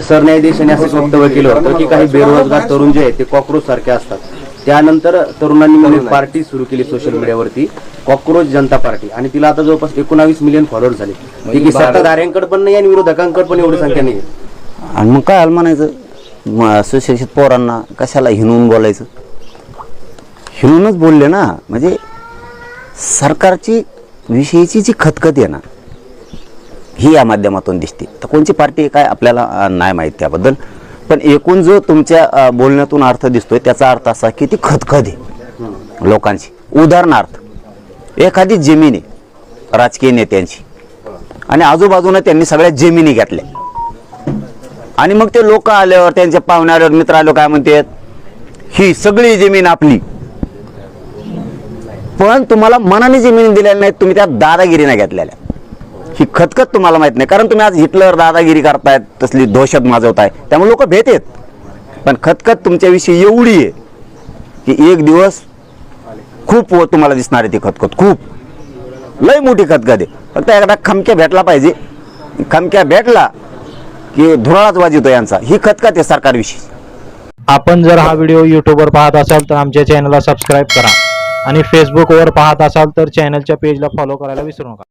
सरन्यायाधीशांनी असं वक्तव्य केलं होतं की काही बेरोजगार तरुण जे आहेत ते कॉक्रोच सारखे असतात. त्यानंतर तरुणांनी मिळून पार्टी सुरू केली सोशल मीडियावरती, कॉक्रोच जनता पार्टी, आणि तिला आता जवळपास 19 मिलियन फॉलोअर्स झाले. ती सत्ताधाऱ्यांकडे पण नाही आणि विरोधकांकडे पण एवढी संख्या नाही. आणि मग काय म्हणायचं, सुशिक्षित पोरांना कशाला हिणवून बोलायचं? हिणूनच बोलले ना, म्हणजे सरकारची विषयीची जी खतखत आहे ना, ही या माध्यमातून दिसते. तर कोणची पार्टी काय आपल्याला नाही माहीत त्याबद्दल, पण एकूण जो तुमच्या बोलण्यातून अर्थ दिसतोय त्याचा अर्थ असा की ती खतखत आहे लोकांची. उदाहरणार्थ, एखादी जमीन आहे राजकीय नेत्यांची आणि आजूबाजूने त्यांनी सगळ्या जमिनी घेतल्या, आणि मग ते लोक आल्यावर, त्यांचे पाहुणे आल्यावर, मित्र आल्यावर काय म्हणतात, ही सगळी जमीन आपली. पण तुम्हाला मनाने जमीन दिलेल्या नाहीत, तुम्ही त्या दादागिरीने घेतलेल्या. ही खतखत तुम्हाला माहित नाही, कारण तुम्ही आज हिटलर दादागिरी करतायत, तसली दहशत माजवताय, त्यामुळे लोक भेटेत. पण खतखत तुमच्याविषयी एवढी आहे की एक दिवस खूप तुम्हाला दिसणार आहे ती खतखत, खूप लय मोठी खतखत आहे. फक्त एकदा खमक्या भेटला पाहिजे, खमक्या भेटला की धुराळाच वाजवतो यांचा. ही खतखत आहे सरकारविषयी. आपण जर हा व्हिडिओ यूट्यूबवर पाहत असाल तर आमच्या चॅनलला सबस्क्राईब करा, आणि फेसबुकवर पाहत असाल तर चॅनलच्या पेजला फॉलो करायला विसरू नका.